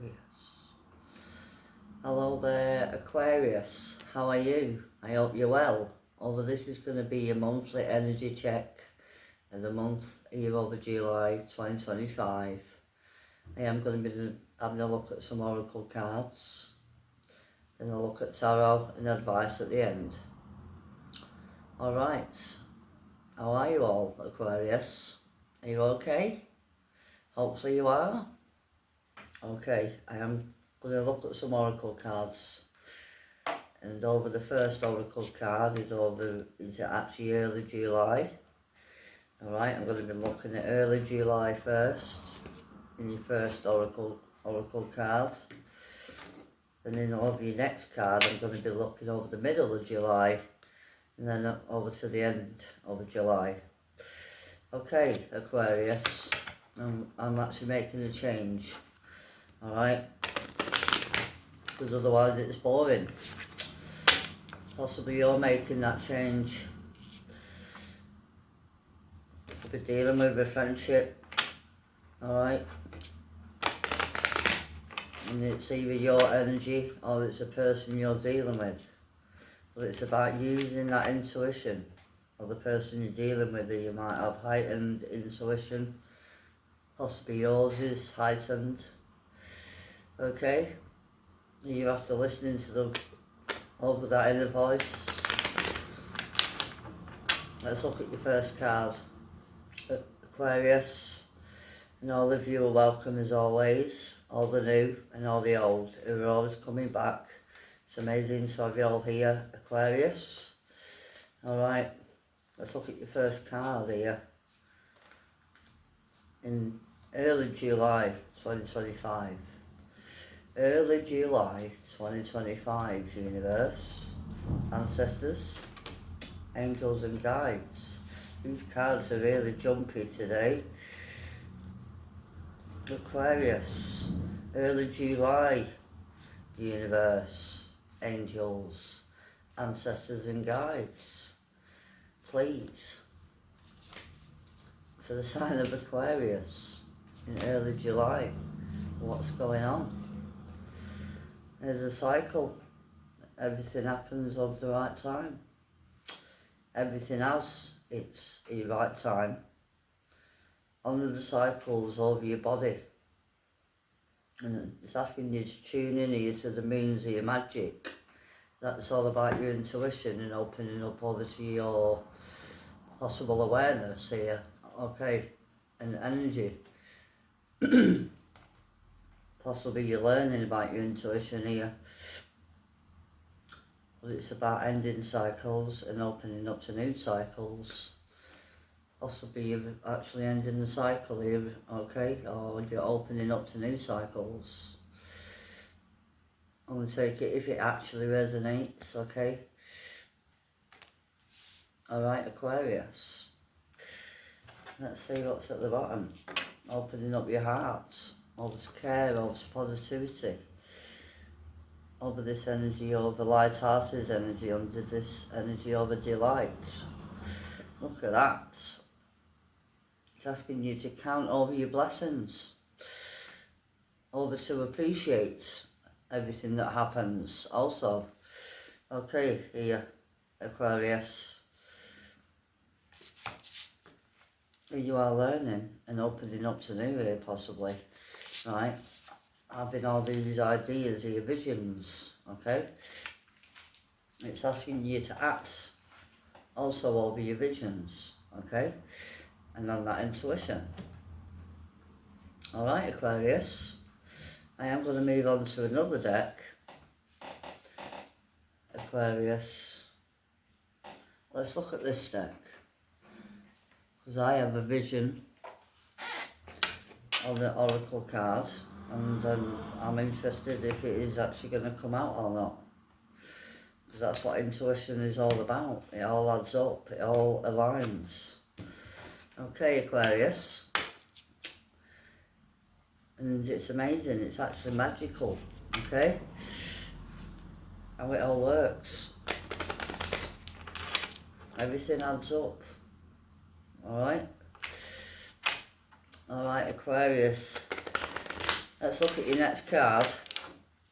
Aquarius. Hello there, Aquarius. How are you? I hope you're well. This is going to be your monthly energy check of the month here over July 2025. I am going to be having a look at some oracle cards, then a look at tarot and advice at the end. Alright, how are you all, Aquarius? Are you okay? Hopefully you are. Okay, I am going to look at some oracle cards, and over the first oracle card is actually early July. Alright, I'm going to be looking at early July first in your first oracle card, and then over your next card I'm going to be looking over the middle of July and then over to the end of July. Okay, Aquarius, I'm actually making a change. Alright, because otherwise it's boring. Possibly you're making that change. You'll be dealing with a friendship. Alright, and it's either your energy or it's a person you're dealing with. But it's about using that intuition of the person you're dealing with. You might have heightened intuition. Possibly yours is heightened. Okay, you have to listen to over that inner voice. Let's look at your first card, Aquarius. And all of you are welcome as always, all the new and all the old who are always coming back. It's amazing to have you all here, Aquarius. Alright, let's look at your first card here. In early July 2025. Early July 2025, universe, ancestors, angels and guides. These cards are really jumpy today. Aquarius, early July, universe, angels, ancestors and guides. Please, for the sign of Aquarius in early July, what's going on? There's a cycle. Everything happens over the right time. Everything else, it's at your right time. Only the cycles over your body. And it's asking you to tune in here to the means of your magic. That's all about your intuition and opening up over to your possible awareness here. Okay, and energy. Possibly you're learning about your intuition here. But it's about ending cycles and opening up to new cycles. Possibly you're actually ending the cycle here, okay? Or you're opening up to new cycles. I'm going to take it if it actually resonates, okay? Alright, Aquarius. Let's see what's at the bottom. Opening up your heart. Over to care, over to positivity, over this energy, over light-hearted energy, under this energy, over delight. Look at that. It's asking you to count over your blessings, over to appreciate everything that happens also. Okay, here, Aquarius. You are learning and opening up to new here, possibly. Right, having all these ideas, your visions, okay? It's asking you to act also over your visions, okay? And on that intuition. Alright, Aquarius. I am going to move on to another deck. Aquarius. Let's look at this deck. Because I have a vision of the oracle card, and I'm interested if it is actually going to come out or not, because that's what intuition is all about. It all adds up, it all aligns. Okay, Aquarius, and it's amazing, it's actually magical, okay, how it all works. Everything adds up. Alright, Aquarius. Let's look at your next card.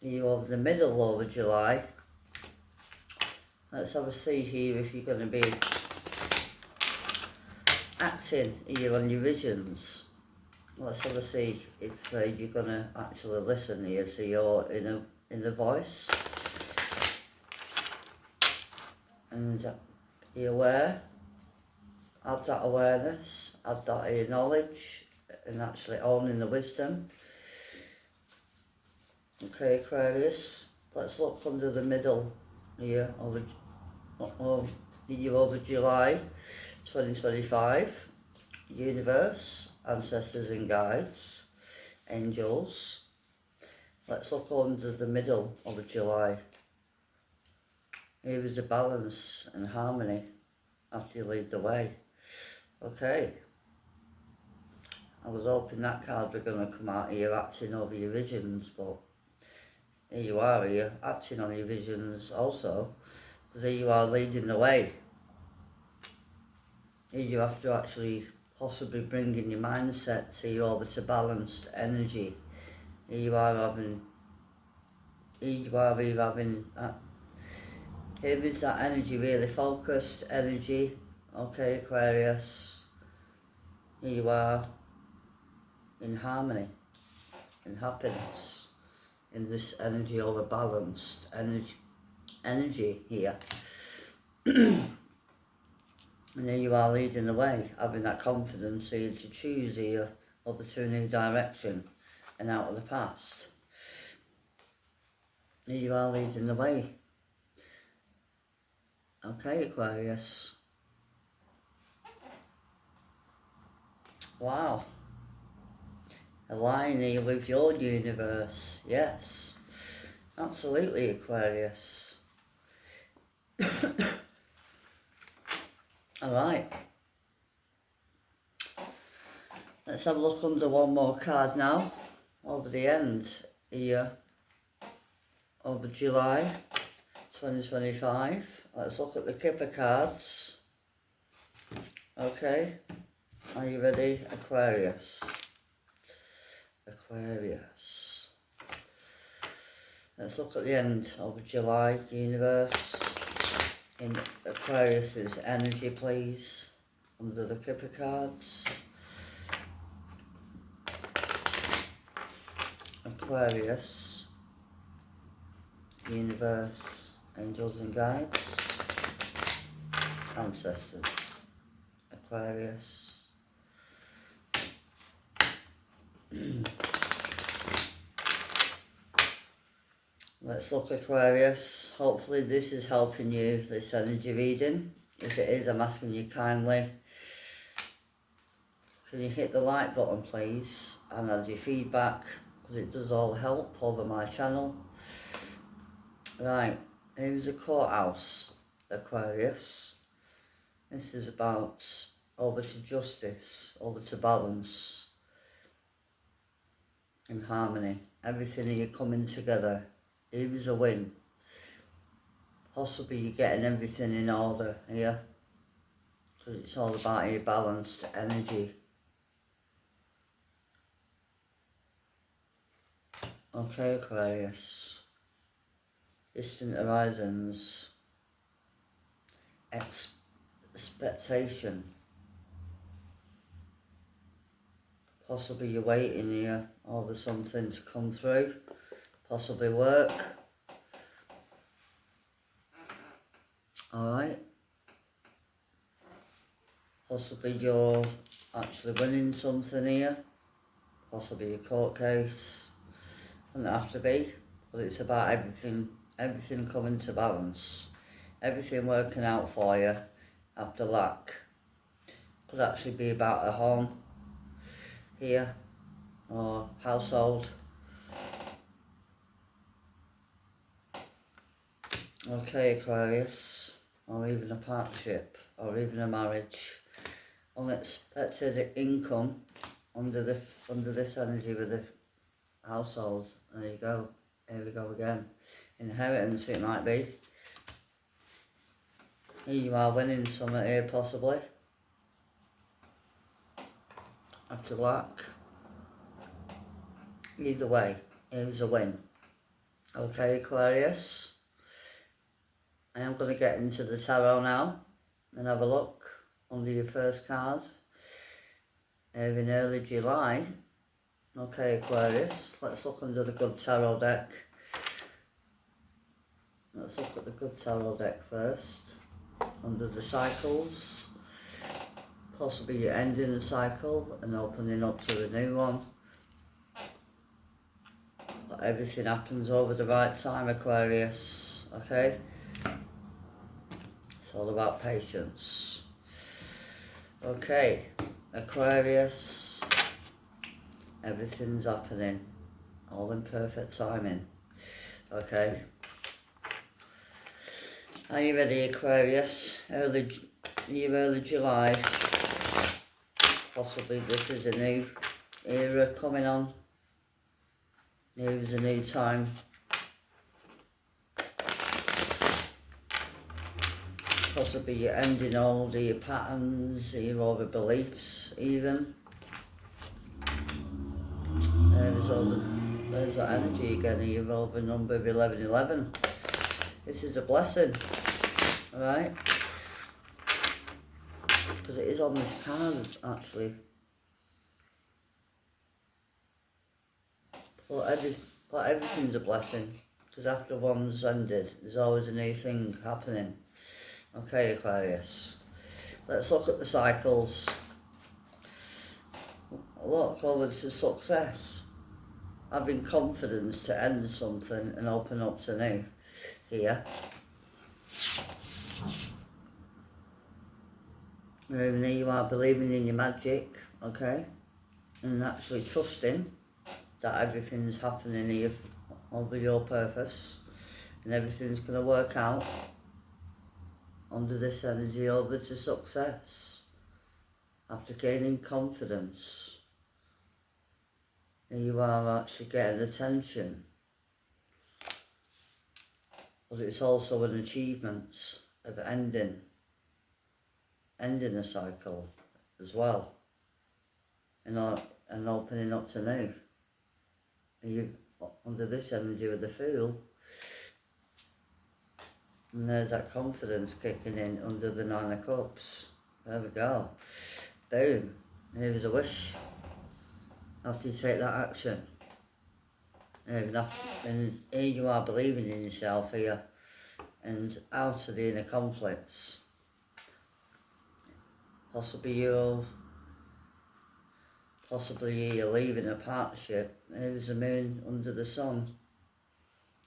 You're over the middle of July. Let's have a see here if you're going to be acting here on your visions. Let's have a see if you're going to actually listen here to your inner voice. And be aware, have that awareness, have that knowledge, and actually owning the wisdom. Okay, Aquarius, let's look under the middle here over July 2025. Universe, ancestors and guides, angels. Let's look under the middle of July. Here is a balance and harmony after you lead the way. Okay. I was hoping that card were going to come out here acting over your visions, but here you are here acting on your visions also, because here you are leading the way. Here you have to actually possibly bring in your mindset to you over to balanced energy. Here you are having here is that energy, really focused energy. Okay, Aquarius. Here you are in harmony, in happiness, in this energy over balanced energy here. And here you are leading the way, having that confidence here to choose here over to a new direction and out of the past. Here you are leading the way. Okay, Aquarius. Wow. Align here with your universe. Yes. Absolutely, Aquarius. Alright. Let's have a look under one more card now. Over the end here. Over July 2025. Let's look at the Kipper cards. Okay. Are you ready, Aquarius? Aquarius. Let's look at the end of July, universe. In Aquarius's energy, please. Under the Kipper cards. Aquarius. Universe. Angels and guides. Ancestors. Aquarius. Let's look, Aquarius. Hopefully this is helping you, this energy reading. If it is, I'm asking you kindly, can you hit the like button please, and add your feedback, because it does all help over my channel. Right, here's a courthouse, Aquarius. This is about over to justice, over to balance, in harmony. Everything here coming together. Here is a win. Possibly you're getting everything in order here, because it's all about your balanced energy. Okay, Aquarius. Distant horizons. Expectation. Possibly you're waiting here over something to come through. Possibly work. Alright. Possibly you're actually winning something here. Possibly a court case. Doesn't have to be, but it's about everything coming to balance. Everything working out for you after lack. Could actually be about a home here, or household. Okay, Aquarius, or even a partnership, or even a marriage. Unexpected income under this energy with the household. There you go. Here we go again. Inheritance it might be. Here you are winning something here possibly. After lack. Either way, it was a win. Okay, Aquarius. I am going to get into the tarot now and have a look under your first card. In early July. Okay, Aquarius. Let's look under the good tarot deck. Let's look at the good tarot deck first. Under the cycles. Possibly you're ending a cycle and opening up to the new one. But everything happens over the right time, Aquarius. Okay? It's all about patience. Okay, Aquarius. Everything's happening. All in perfect timing. Okay? Are you ready, Aquarius? Early July. Possibly this is a new era coming on. There's a new time. Possibly you're ending all your patterns, your other beliefs even. There's that energy again, your relevant number of 1111. This is a blessing, alright? Because it is on this card, actually. But everything's a blessing. Because after one's ended, there's always a new thing happening. Okay, Aquarius. Let's look at the cycles. Look, over to success. Having confidence to end something and open up to new. Here. There you are believing in your magic, okay? And actually trusting that everything's happening here over your purpose. And everything's going to work out under this energy over to success. After gaining confidence. And you are actually getting attention. But it's also an achievement of ending a cycle as well. And opening up to new. And you under this energy with the Fool. And there's that confidence kicking in under the Nine of Cups. There we go. Boom. Here's a wish. After you take that action. And here you are believing in yourself here. And out of the inner conflicts. Possibly you're leaving a partnership. Here's the moon under the sun.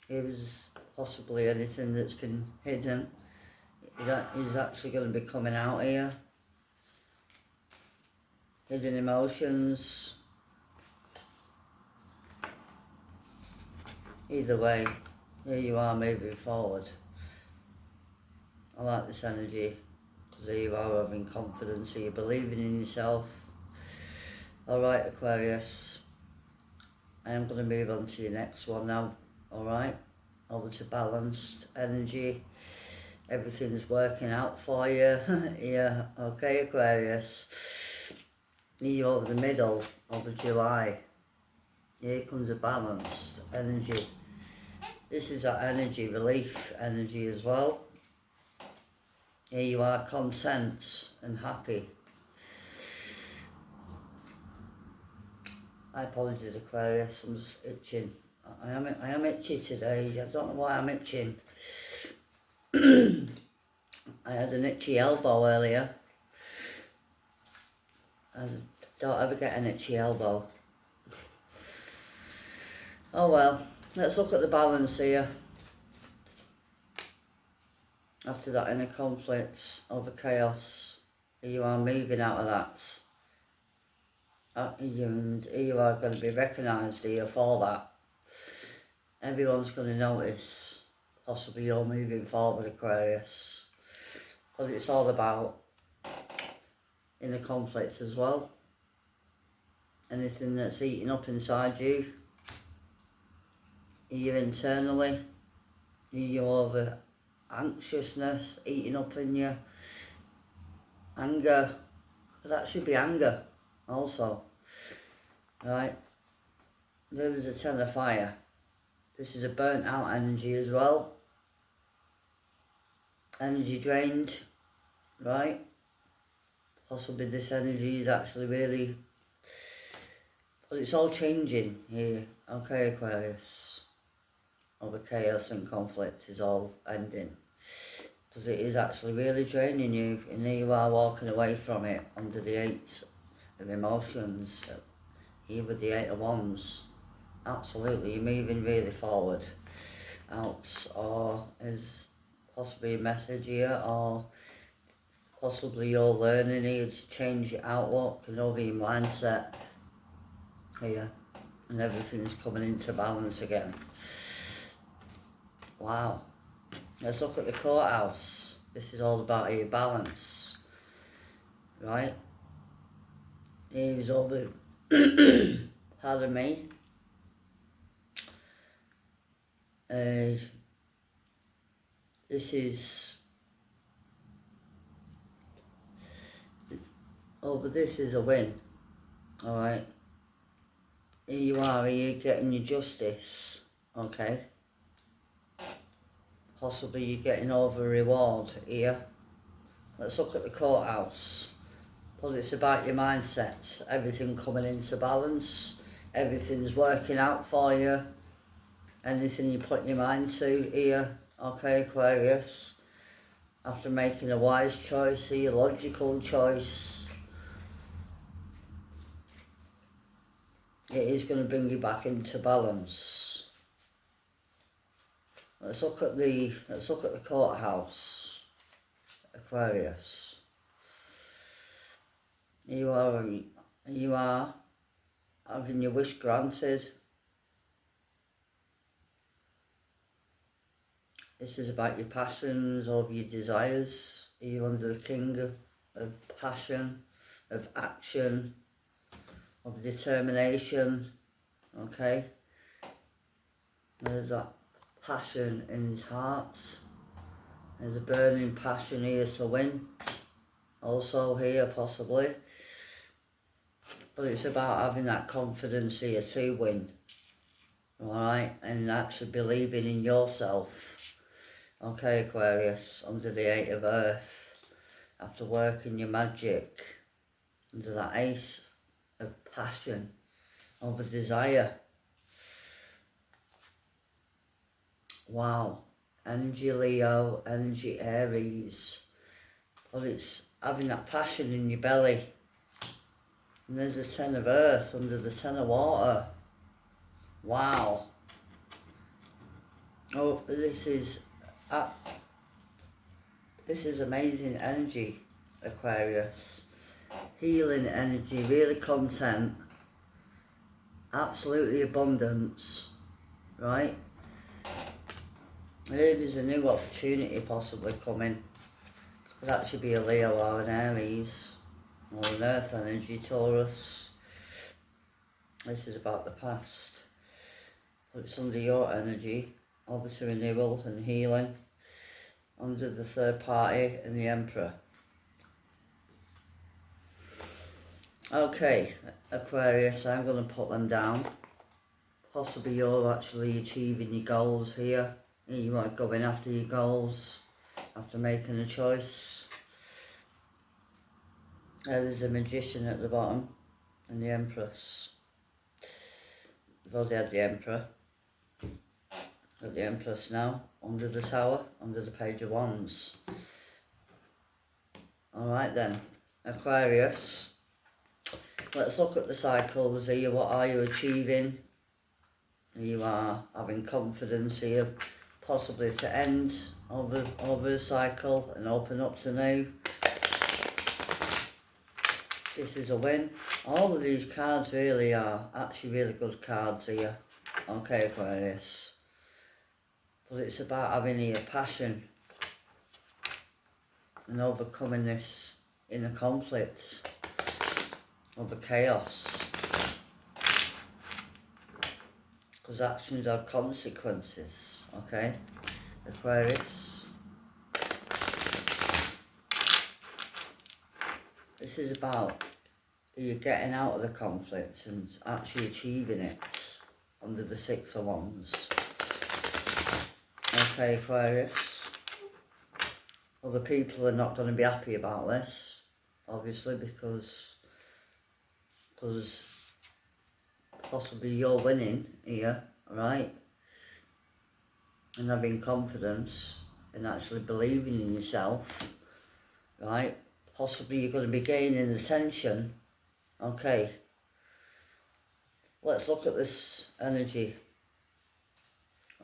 Here's possibly anything that's been hidden is actually going to be coming out here. Hidden emotions. Either way, here you are moving forward. I like this energy because here you are having confidence, you're believing in yourself. Alright, Aquarius, I am going to move on to your next one now. Alright, over to balanced energy. Everything's working out for you. Yeah, okay, Aquarius. You're over the middle of July. Here comes a balanced energy. This is that energy, relief energy as well. Here you are, content and happy. I apologise, Aquarius, I'm just itching. I am itchy today. I don't know why I'm itching. I had an itchy elbow earlier. I don't ever get an itchy elbow. Oh well, let's look at the balance here. After that inner conflict over chaos, here you are moving out of that. And here you are going to be recognised here for that. Everyone's going to notice, possibly you're moving forward, Aquarius. Because it's all about inner conflict as well. Anything that's eating up inside you, you internally, you're over anxiousness eating up in you, anger, because that should be anger also, right? There was a 10 of fire. This is a burnt out energy as well. Energy drained, right? Possibly this energy is actually really, but it's all changing here. Okay, Aquarius. Over chaos and conflict is all ending. Because it is actually really draining you, and here you are walking away from it under the 8 of emotions. Here with the 8 of wands. Absolutely, you're moving really forward. Out, or is possibly a message here, or possibly you're learning here to change your outlook and over your mindset here, and everything's coming into balance again. Wow. Let's look at the courthouse. This is all about your balance, right? Here is over, pardon me. This is, over this is a win, alright? Here you are, here getting your justice, okay? Possibly you're getting over a reward here. Let's look at the courthouse. But it's about your mindsets, everything coming into balance, everything's working out for you, anything you put your mind to here, okay, Aquarius? After making a wise choice here, logical choice, it is going to bring you back into balance. Let's look at the courthouse, Aquarius. You are having your wish granted. This is about your passions, or your desires. You're under the king of passion, of action, of determination, okay? There's that passion in his heart. There's a burning passion here to win. Also here, possibly. But it's about having that confidence here to win. Alright? And actually believing in yourself. Okay, Aquarius, under the 8 of earth. After working your magic. Under that ace of passion. Over desire. Wow. Energy Leo, energy Aries. But it's having that passion in your belly. And there's the 10 of earth under the 10 of water. Wow. Oh, this is amazing energy, Aquarius. Healing energy, really content. Absolutely abundance. Right? Maybe there's a new opportunity possibly coming. Could actually be a Leo or an Aries, or an Earth energy, Taurus. This is about the past. But it's under your energy, over to renewal and healing. Under the third party and the Emperor. Okay, Aquarius, I'm going to put them down. Possibly you're actually achieving your goals here. You are going after your goals, after making a choice. There's the Magician at the bottom, and the Empress. We've already had the Emperor. Got the Empress now, under the Tower, under the Page of Wands. Alright then, Aquarius. Let's look at the cycles here. What are you achieving? You are having confidence here. Possibly to end over a cycle and open up to new. This is a win. All of these cards really are actually really good cards here. Okay, Aquarius. But it's about having your passion and overcoming this inner conflicts, over chaos. Because actions have consequences, okay, Aquarius? This is about you getting out of the conflict and actually achieving it. under the Six of Wands. Okay, Aquarius. Other people are not going to be happy about this, obviously, because possibly you're winning here, right? And having confidence and actually believing in yourself, right? Possibly you're going to be gaining attention. Okay, let's look at this energy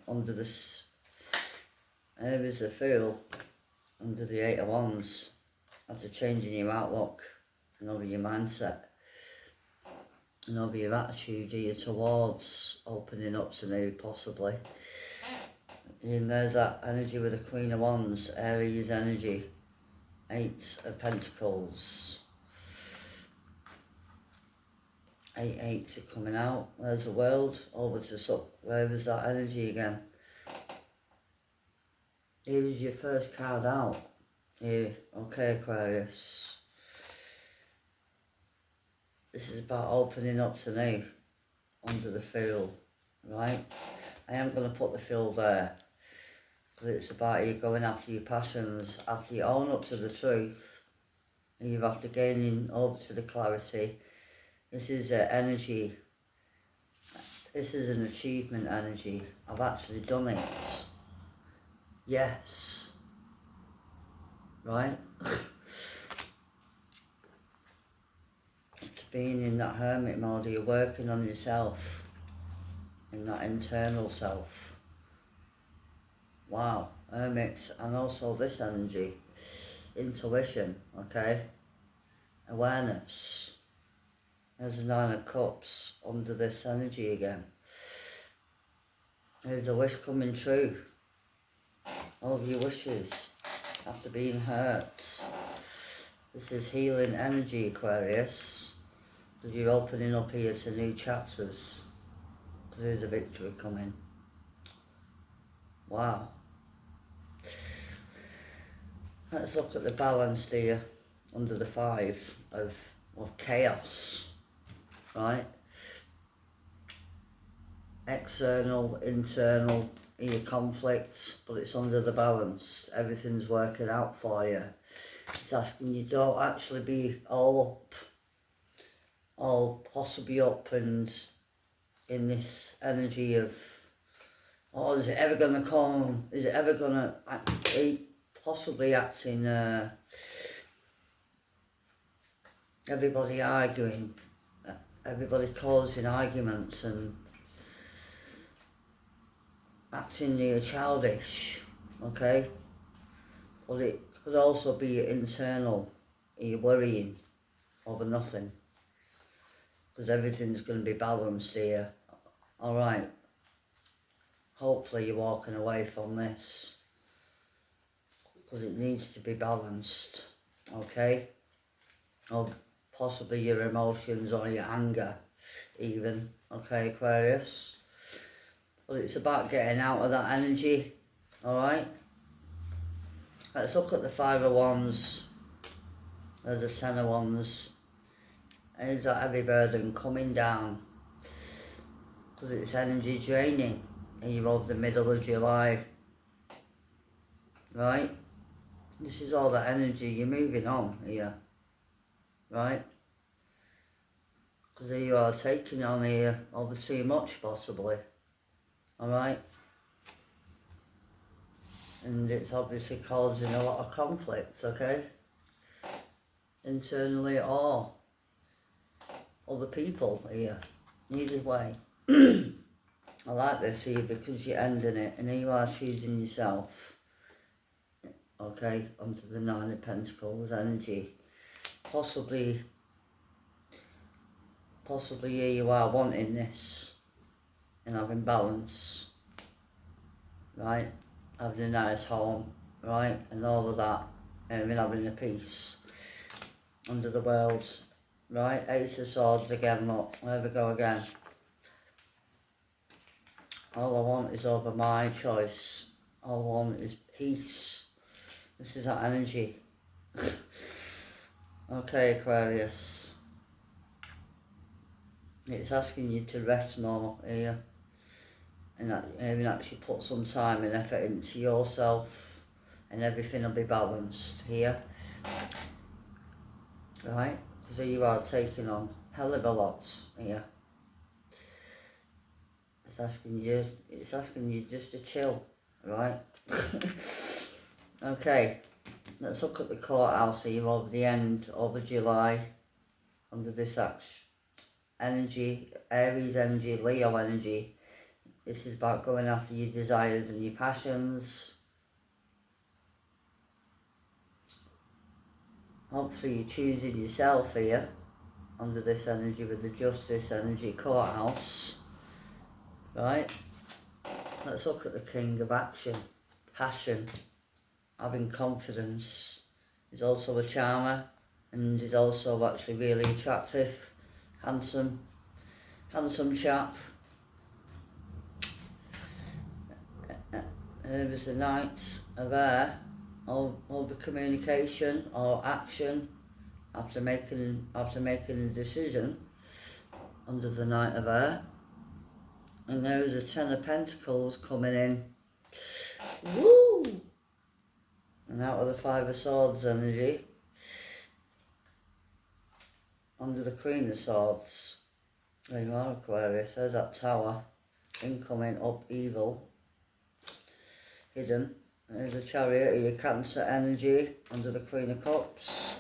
under this areas of feel under the Eight of Wands, after changing your outlook and over your mindset and over your attitude here towards opening up to new, possibly. And there's that energy with the Queen of Wands, Aries energy, Eight of Pentacles. Eight eights are coming out. There's the World, over to where is that energy again? Here is your first card out. Here, okay, Aquarius. This is about opening up to new, under the field, right? I am going to put the field there, because it's about you going after your passions, after you own up to the truth, and you're after gaining over to the clarity. This is energy. This is an achievement energy. I've actually done it. Yes. Right? Being in that hermit mode, you're working on yourself, in that internal self. Wow, hermits, and also this energy, intuition, okay, awareness. There's a Nine of Cups under this energy again. There's a wish coming true. All of your wishes after being hurt. This is healing energy, Aquarius. Because you're opening up here to new chapters. Because there's a victory coming. Wow. Let's look at the balance here under the Five of chaos. Right? External, internal, your conflicts, but it's under the balance. Everything's working out for you. It's asking you don't actually be all possibly up and in this energy of, oh, is it ever going to come? Is it ever going to possibly acting, everybody arguing, everybody causing arguments and acting near childish, okay? But it could also be internal, you're worrying over nothing. Because everything's going to be balanced here. Alright. Hopefully you're walking away from this. Because it needs to be balanced. Okay? Or possibly your emotions or your anger even. Okay, Aquarius? But it's about getting out of that energy. Alright? Let's look at the Five of Wands. There's the Ten of Wands. Is that heavy burden coming down? Because it's energy draining. And you're over the middle of July. Right? This is all that energy. You're moving on here. Right? Because you are taking on here over too much possibly. Alright? And it's obviously causing a lot of conflicts, okay? Internally or other people here. Either way. I like this here because you're ending it and you are choosing yourself. Okay, onto the Nine of Pentacles energy. Possibly here you are wanting this and having balance. Right? Having a nice home, right? And all of that. And having a peace under the World. Right? Ace of Swords again, look. There we go again. All I want is over my choice. All I want is peace. This is that energy. Okay, Aquarius. It's asking you to rest more here. and that even actually put some time and effort into yourself, and everything will be balanced here, right? So you are taking on hell of a lot here. It's asking you just to chill, right? Okay, let's look at the courthouse here over the end of July, under this energy, Aries energy, Leo energy. This is about going after your desires and your passions. Hopefully you're choosing yourself here, under this energy with the Justice energy courthouse. Right? Let's look at the King of Action. Passion. Having confidence. He's also a charmer, and he's also actually really attractive. Handsome chap. Here is the Knight of Air. Over communication or action after making a decision, under the Knight of Air. And there is a Ten of Pentacles coming in. Woo! And out of the Five of Swords energy, under the Queen of Swords. There you are, Aquarius. There's that Tower. Incoming, up, evil. Hidden. There's a Chariot of your Cancer energy, under the Queen of Cups.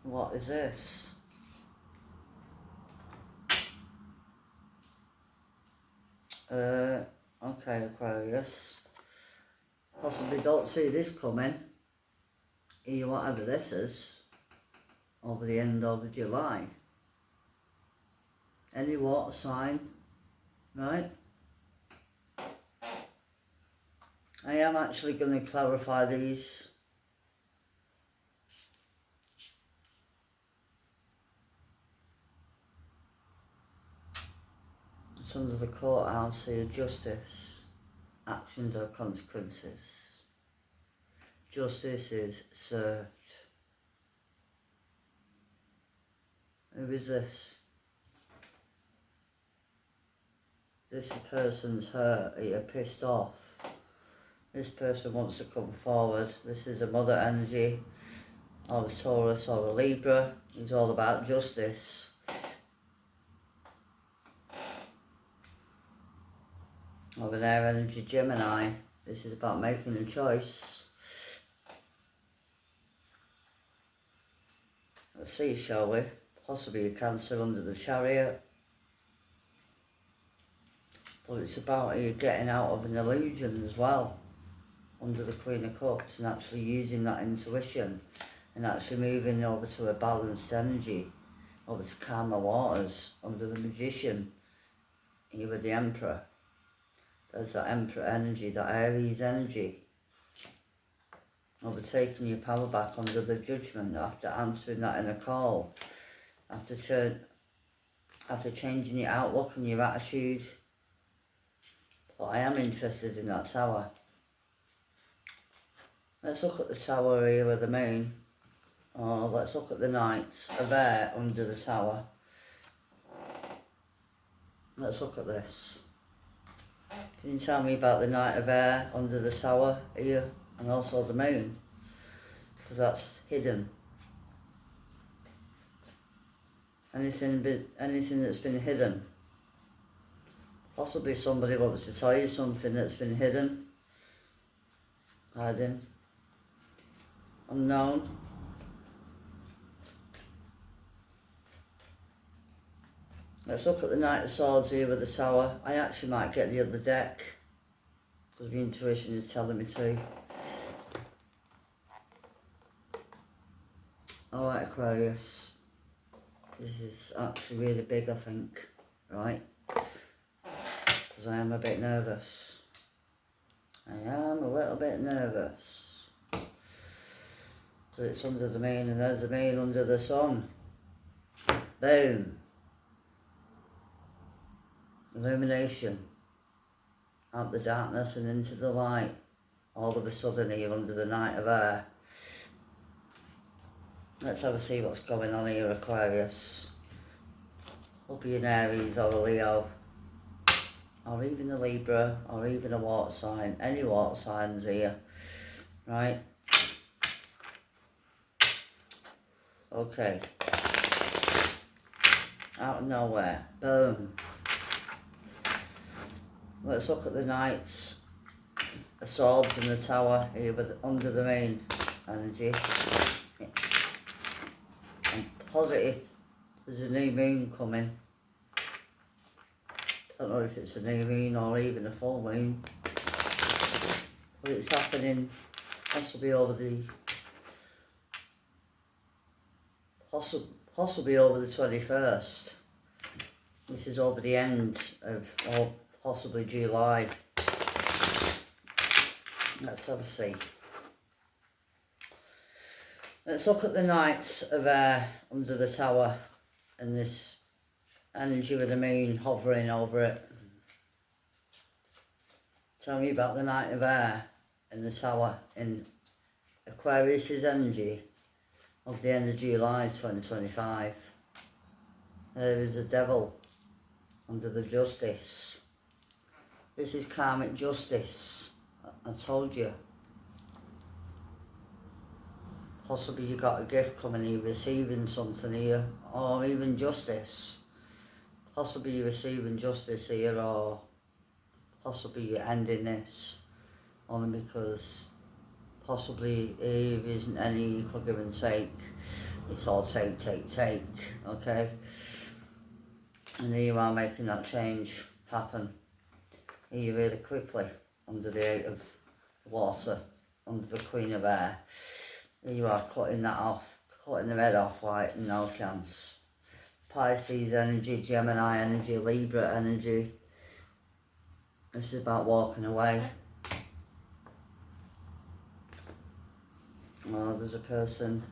What is this? Okay, Aquarius. Possibly don't see this coming. Here, whatever this is, over the end of July. Any water sign, right? I am actually going to clarify these. It's under the courthouse here, Justice. Actions or consequences. Justice is served. Who is this? This person's hurt, you're pissed off. This person wants to come forward. This is a mother energy, or a Taurus or a Libra. It's all about justice. Or an air energy Gemini. This is about making a choice. Let's see, shall we? Possibly a Cancer under the Chariot. But it's about you getting out of an illusion as well, under the Queen of Cups, and actually using that intuition and actually moving over to a balanced energy, over to calmer waters, under the Magician, here with the Emperor. There's that Emperor energy, that Aries energy. Overtaking your power back under the Judgment after answering that inner call, after changing your outlook and your attitude. But I am interested in that Tower. Let's look at the Tower here with the Moon. Or let's look at the Knight of Air under the Tower. Let's look at this. Can you tell me about the Knight of Air under the Tower here, and also the Moon? Because that's hidden. Anything that's been hidden. Possibly somebody wants to tell you something that's been hidden. Hiding. Unknown. Let's look at the Knight of Swords here with the Tower. I actually might get the other deck, because my intuition is telling me to. Alright, Aquarius. This is actually really big, I think. Right? Because I am a bit nervous. I am a little bit nervous. So it's under the Moon, and there's the Moon under the Sun. Boom. Illumination. Out the darkness and into the light. All of a sudden here under the Knight of Air. Let's have a see what's going on here, Aquarius. Hope you're an Aries or a Leo. or even a Libra, or even a water sign, any water signs here, right? Okay. Out of nowhere, boom. Let's look at the Knights, the Swords and the Tower here with under the main energy. I'm positive there's a new moon coming. Don't know if it's a new moon or even a full moon, but it's happening possibly over the possibly over the 21st. This is over the end of, or possibly July. Let's have a see. Let's look at the Knights of Air under the Tower and this energy with the moon hovering over it. Tell me about the Knight of Air and the Tower in Aquarius' energy of the end of July 2025. There is a devil under the Justice. This is karmic justice. I told you. Possibly you got a gift coming, you're receiving something here, or even justice. Possibly you're receiving justice here, or possibly you're ending this only because possibly there isn't any equal give and take. It's all take, okay? And here you are making that change happen here really quickly under the Eight of Water, under the Queen of Air. Here you are cutting that off, cutting the head off like no chance. Pisces energy, Gemini energy, Libra energy. This is about walking away. Well, there's a person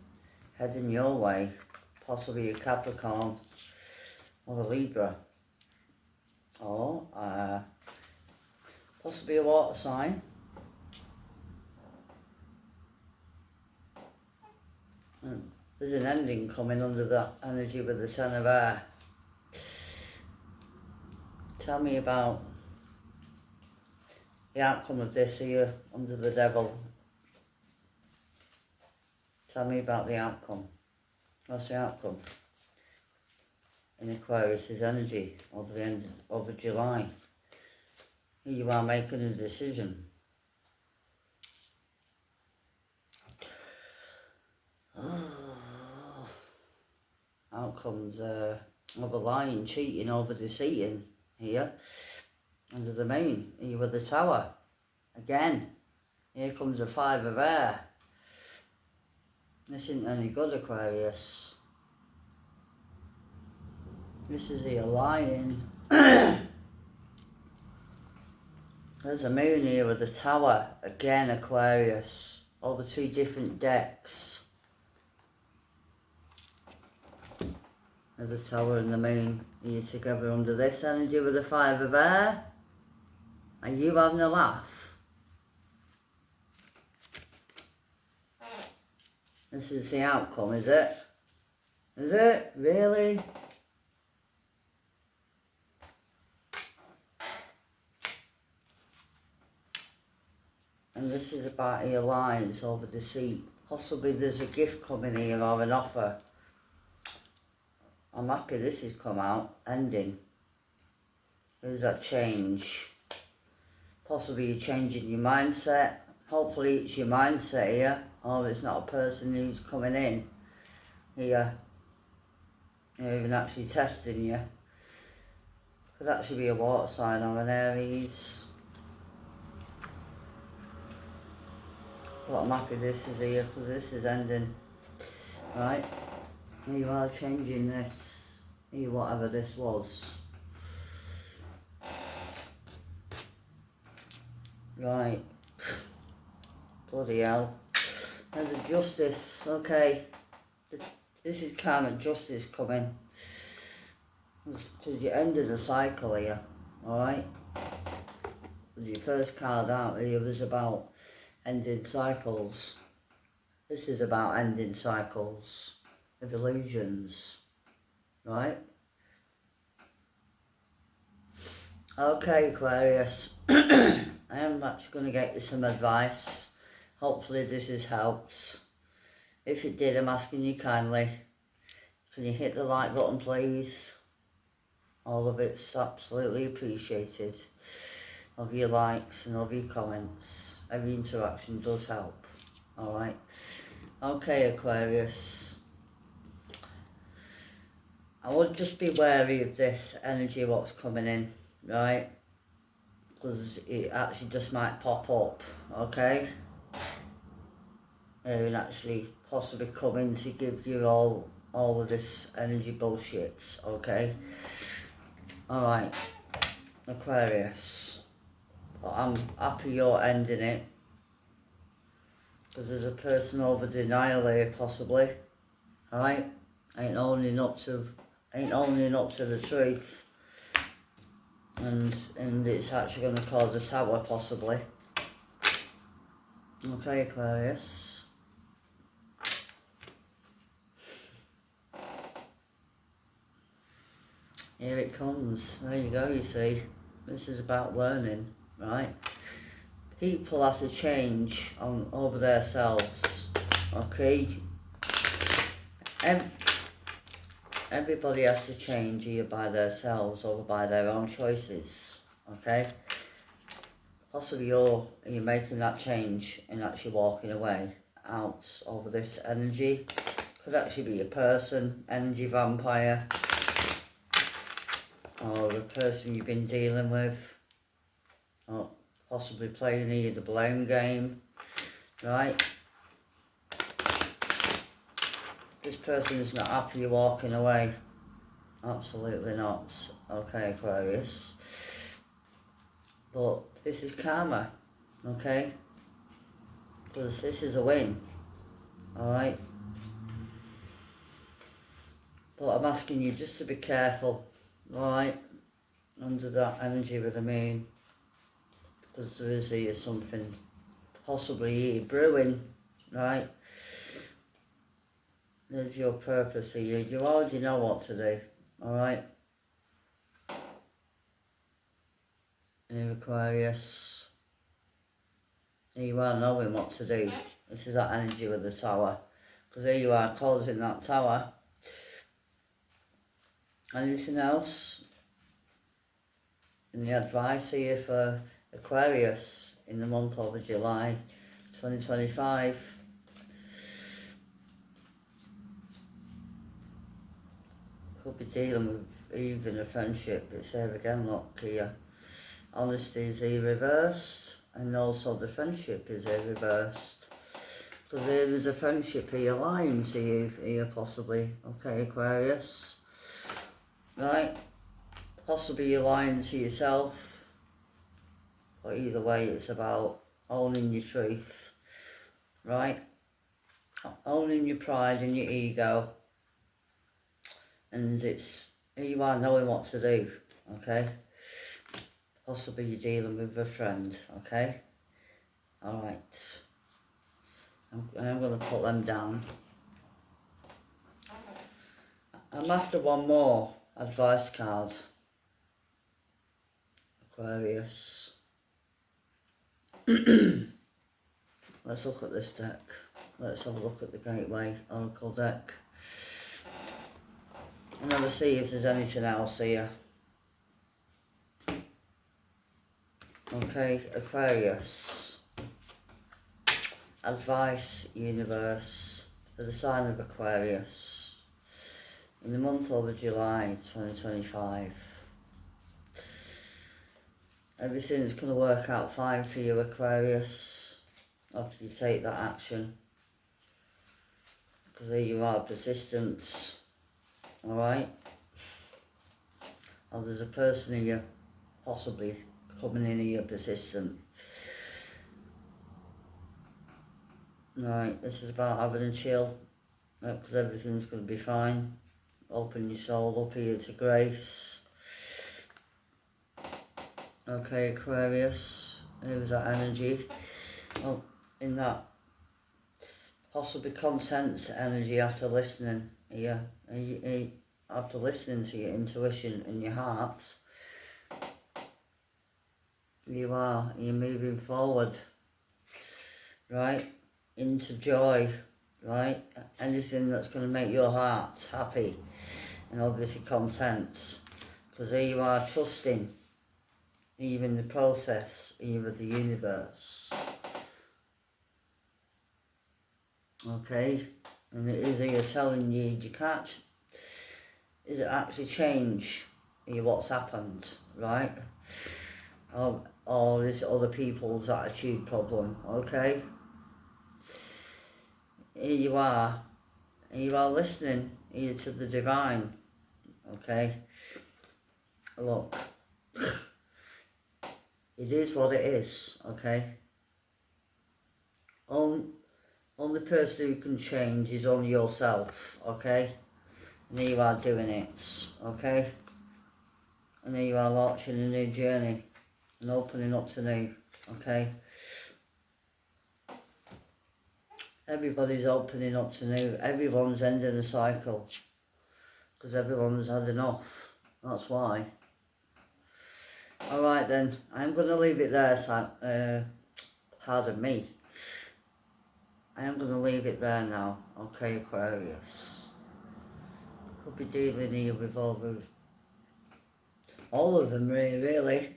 heading your way, possibly a Capricorn or a Libra, or possibly a water sign. And there's an ending coming under that energy with the Ten of Air. Tell me about the outcome of this here under the Devil. Tell me about the outcome. What's the outcome? In Aquarius' energy over the end of July. Here you are making a decision. Oh. Outcomes of a lying, cheating, over deceiving here. Under the moon, here with the Tower. Again, here comes the Five of Air. This isn't any good, Aquarius. This is here lying. There's a moon here with the Tower. Again, Aquarius. Over two different decks. There's the Tower and the moon here together under this energy with the Five of Air. Are you having a laugh? This is the outcome, is it? Is it? Really? And this is about your lies over deceit. Possibly there's a gift coming here or an offer. I'm happy this has come out, ending. There's that change. Possibly you're changing your mindset. Hopefully it's your mindset here, or it's not a person who's coming in here, even actually testing you. Could actually be a water sign or an Aries. But I'm happy this is here, because this is ending. Right? Here you are changing this, here whatever this was. Right. Bloody hell. There's a justice, okay. This is karmic justice coming. Because you ended a cycle here, alright? Your first card out here was about ending cycles. This is about ending cycles of illusions, right? Okay, Aquarius. I am actually going to get you some advice. Hopefully this has helped. If it did, I'm asking you kindly, can you hit the like button, please? All of it's absolutely appreciated. Of your likes and of your comments. Every interaction does help. Alright. Okay, Aquarius. I would just be wary of this energy what's coming in, right? Because it actually just might pop up, okay? And actually possibly come in to give you all of this energy bullshit, okay? Alright, Aquarius. But I'm happy you're ending it. Because there's a person over denial here, possibly. Alright? Ain't owning up to the truth. And it's actually going to cause a tower, possibly. Okay, Aquarius. Here it comes. There you go, you see. This is about learning, right? People have to change over themselves, okay? Everybody has to change either by themselves or by their own choices, okay? Possibly you're making that change and actually walking away out of this energy. Could actually be a person, energy vampire, or a person you've been dealing with, or possibly playing either the blame game, right? This person is not happy you're walking away. Absolutely not. Okay, Aquarius. But this is karma, okay? Because this is a win, alright? But I'm asking you just to be careful, alright? Under that energy with the moon. Because there is here something possibly here brewing, right? There's your purpose here. You already know what to do, alright? In Aquarius, you are knowing what to do. This is that energy with the tower. Because here you are causing that tower. Anything else? And the advice here for Aquarius in the month of July 2025. Could be dealing with even a friendship. It's here again, look here. Honesty is here reversed, and also the friendship is here reversed. Because there is a friendship here lying to you here possibly. Okay, Aquarius. Right? Possibly you're lying to yourself. But either way, it's about owning your truth. Right? Owning your pride and your ego. And it's, you are knowing what to do. Okay? Possibly you're dealing with a friend. Okay? Alright. I'm going to put them down. I'm after one more advice card. Aquarius. Let's look at this deck. Let's have a look at the Gateway Oracle deck. And have a see if there's anything else here. Okay, Aquarius. Advice, universe, for the sign of Aquarius. In the month of July 2025. Everything's going to work out fine for you, Aquarius, after you take that action. Because here you are, persistence. Alright? Oh, there's a person here, possibly, coming in here persistent. Right, this is about having a chill. Because everything's going to be fine. Open your soul up here to grace. Okay, Aquarius, here's that energy. Oh, in that possibly consent energy after listening here, after listening to your intuition and your heart, You are. You're moving forward, right? Into joy, right? Anything that's going to make your heart happy and obviously content. Because here you are trusting even the process, even the universe. Okay? And it is here telling you can't, is it actually change what's happened, right? Or is it other people's attitude problem, okay? Here you are listening here to the divine, okay? Look, it is what it is, okay? Only person who can change is only yourself, okay? And here you are doing it, okay? And here you are launching a new journey and opening up to new, okay? Everybody's opening up to new. Everyone's ending a cycle because everyone's had enough. That's why. Alright then, I'm going to leave it there, pardon me. I am going to leave it there now, okay, Aquarius. Could be dealing here with all of them really.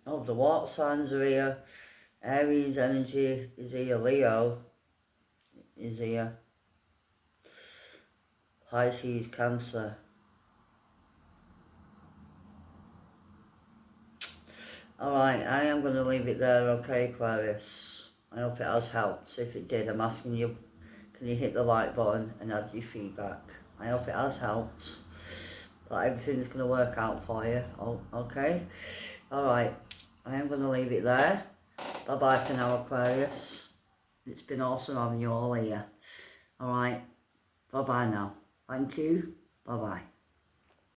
All the water signs are here. Aries energy is here, Leo is here. Pisces, Cancer. Alright, I am going to leave it there, okay, Aquarius. I hope it has helped. If it did, I'm asking you, can you hit the like button and add your feedback? I hope it has helped. But everything's going to work out for you, okay? Alright, I am going to leave it there. Bye-bye for now, Aquarius. It's been awesome having you all here. Alright, bye-bye now. Thank you. Bye-bye.